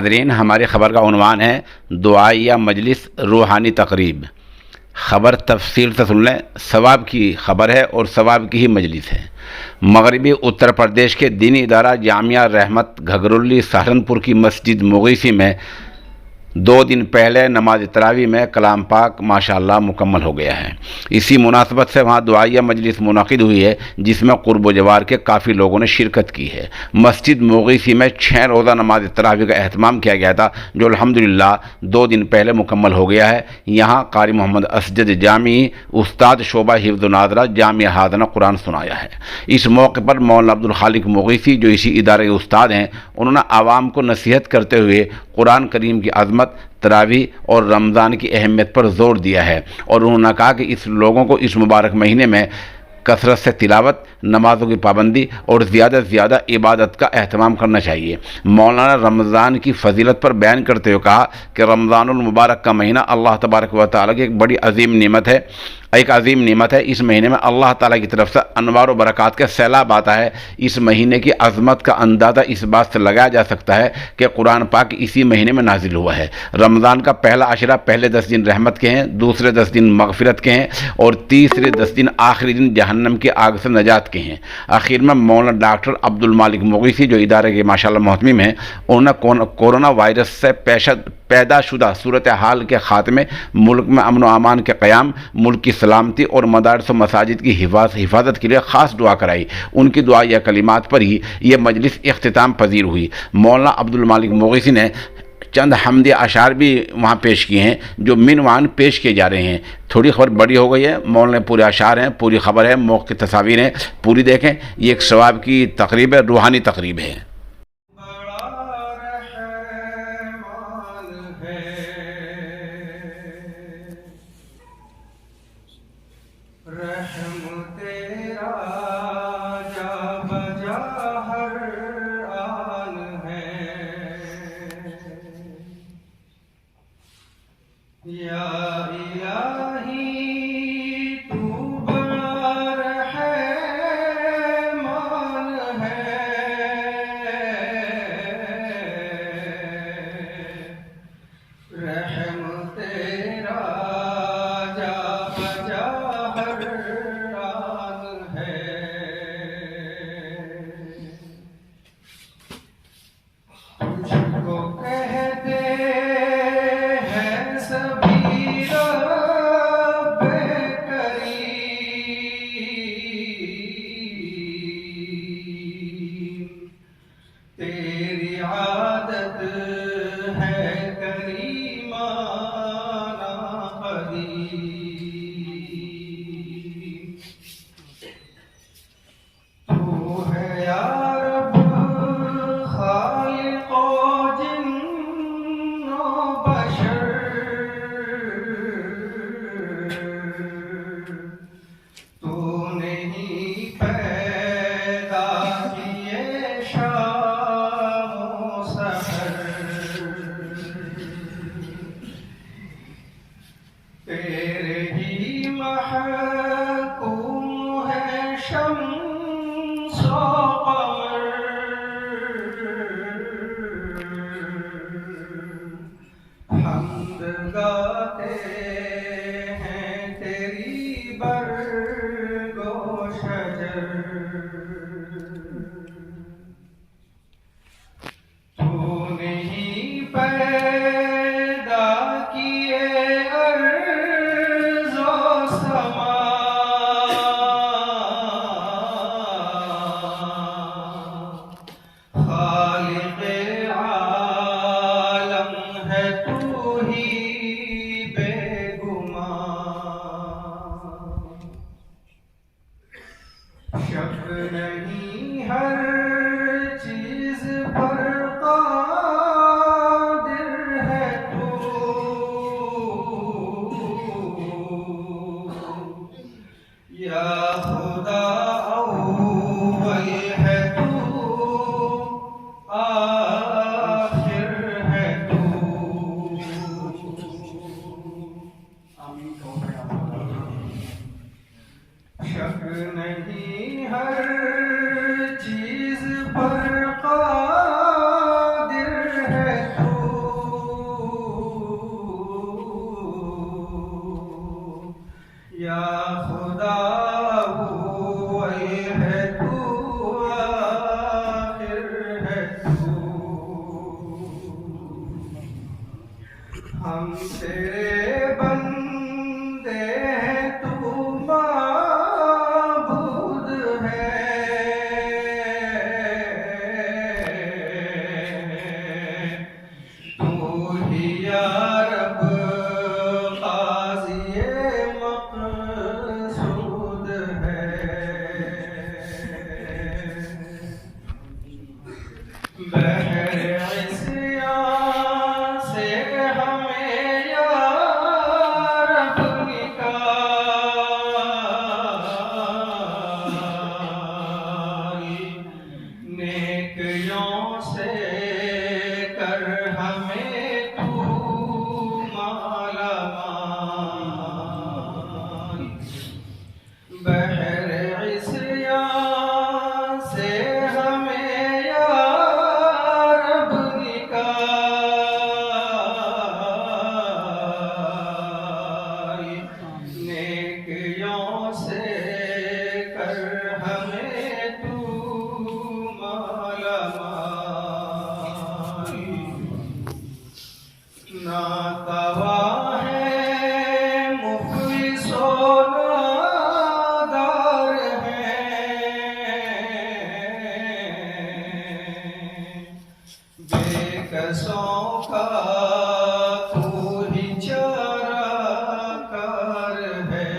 नाज़रीन, हमारी ख़बर का उन्वान है दुआया मजलिस रूहानी तकरीब। ख़बर तफसील से सुन लें। सवाब की ख़बर है और सवाब की ही मजलिस है। मगरबी उत्तर प्रदेश के दीनी इदारा जामिया रहमत घगरुल्ली सहारनपुर की मस्जिद मुगीसी में 2 दिन पहले नमाज तरावी में कलाम पाक माशाअल्लाह मुकम्मल हो गया है। इसी मुनासबत से वहाँ दुआया मजलिस मुनक़िद हुई है, जिसमें क़ुर्ब जवार के काफ़ी लोगों ने शिरकत की है। मस्जिद मुगीसी में 6 रोज़ा नमाज तरावी का अहतमाम किया गया था, जो अल्हम्दुलिल्लाह 2 दिन पहले मुकम्मल हो गया है। यहाँ कारी मोहम्मद असजद जामी उस्ताद शोबा हिफ्ज़ नाज़रा जामिया हाज़ना कुरान सुनाया है। इस मौके पर मौलाना अब्दुल खालिक मुगीसी, जो इसी इदारे के उस्ताद हैं, उन्होंने आवाम को नसीहत करते हुए कुरान करीम की अज़मत, तरावी और रमज़ान की अहमियत पर ज़ोर दिया है। और उन्होंने कहा कि इस लोगों को इस मुबारक महीने में कसरत से तिलावत, नमाज़ों की पाबंदी और ज़्यादा से ज़्यादा इबादत का अहतमाम करना चाहिए। मौलाना रमज़ान की फ़जीलत पर बयान करते हुए कहा कि रमज़ानुल मुबारक का महीना अल्लाह तबारक व तआला की एक बड़ी अजीम नेमत है, एक अजीम नेमत है। इस महीने में अल्लाह ताला की तरफ से अनवार व बरक़ात का सैलाब आता है। इस महीने की अज़मत का अंदाज़ा इस बात से लगाया जा सकता है कि कुरान पाक इसी महीने में नाजिल हुआ है। रमज़ान का पहला अशरा पहले 10 दिन रहमत के हैं, दूसरे 10 दिन मग़फ़िरत के हैं और तीसरे 10 दिन आखिरी दिन जहन्नम की आग से नजात के हैं। आखिर में मौलाना डॉक्टर अब्दुल मालिक मुगीसी, जो इदारे के माशाअल्लाह मोहतमिम हैं, उन्होंने कोरोना वायरस से पैदा शुदा सूरत हाल के ख़ात्मे, मुल्क में अमन व अमान के क़याम, मुल्क की सलामती और मदारस व मसाजिद की हिफाजत के लिए ख़ास दुआ कराई। उनकी दुआ या कलिमात पर ही यह मजलिस इख्तिताम पजीर हुई। मौलाना अब्दुल मालिक मुगीसी ने चंद हमद अशार भी वहाँ पेश किए हैं, जो मिनवान पेश किए जा रहे हैं। थोड़ी खबर बड़ी हो गई है, मौलाना पूरे अशार हैं, पूरी खबर है, मौके की तस्वीरें हैं, पूरी देखें। ये एक सवाब की तकरीब है, रूहानी तकरीब है। रहम तेरा जा बजा हर आन है, या इलाही तू बड़ा रहमान है। रहम तेरा जा बजा तुझको कहते हैं सभी रब्बे करीम, तेरी आदत है करीमाना करीम। तू है यार तेरे ही महकूम है शम्स-ओ क़मर, हम्द गाते हैं तेरी बरगो शजर। तूने ही पैदा किए हम तेरे बंदे हैं, तू माबूद है। तू ही या रब क़ाज़ी मक़सूद है। बहर इस्यां से हमें या रब निकाली, नेकियों से कर हमें तू माला माल। बहर इस्यां से हमें या रब निकाली, नेकियों से कर हमें तू माला माल। नातवा है मुखलिसो नादार है, बेकसों का तू ही चाराकार है।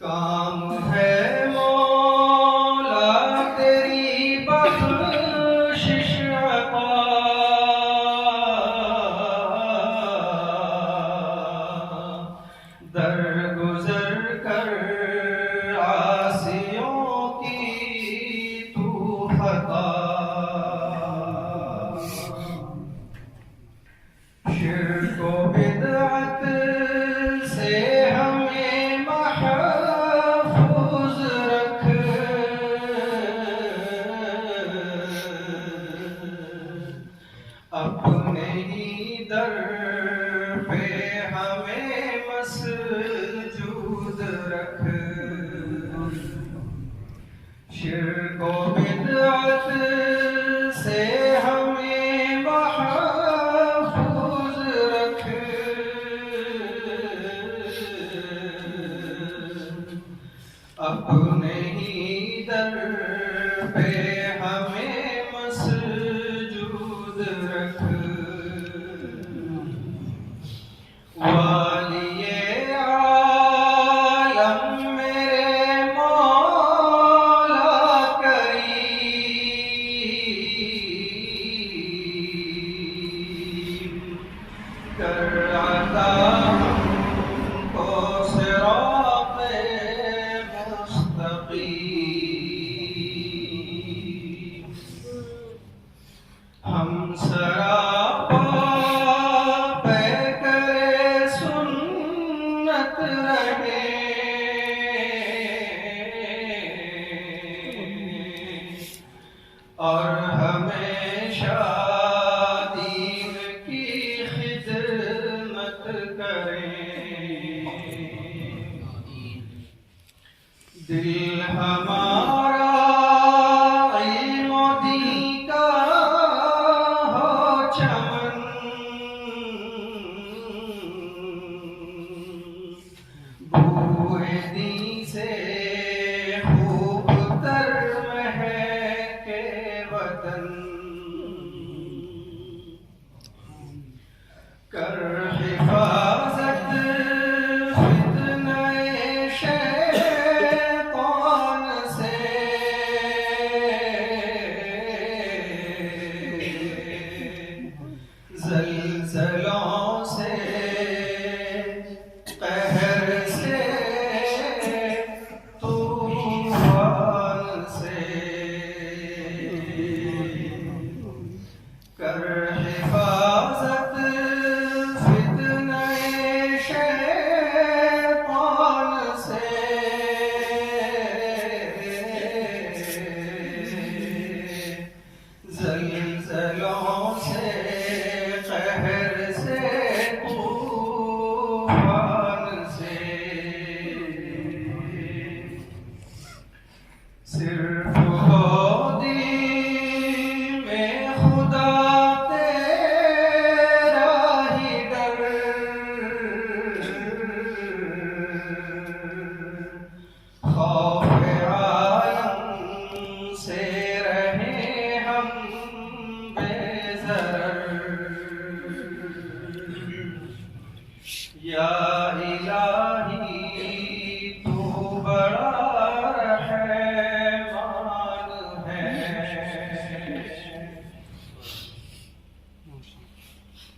काम है मौला तेरी बख्शिश अता, दरगुजर कर आसियों की तू खता। शिर्क व बिदअत से हमें महफूज रख, अपने ही दर पे हमें मसजूद रख। शिर्क व बिदअत से हमें महफूज रख, अपने ही दर पे हमें मसजूद रख। वालिए आलम मेरे मौला करीम, कर अता हमको सिराते मुस्तक़ीम। हम सरापा पे करे सुन्नत रहे, और हमेशा दीन की खिदमत करें। दिल हमारा इल्म दीन का हो चमन, बूए दी से खूब तर महके वतन। कर हिफाजत फितने शैतान से, ज़लज़लों से, कहर से, तूफान से। कर हिफाजत फितने शैतान से, ज़लज़लों से, कहर से, तूफान से। सिर्फ होदी में खुदा तेरा या इलाही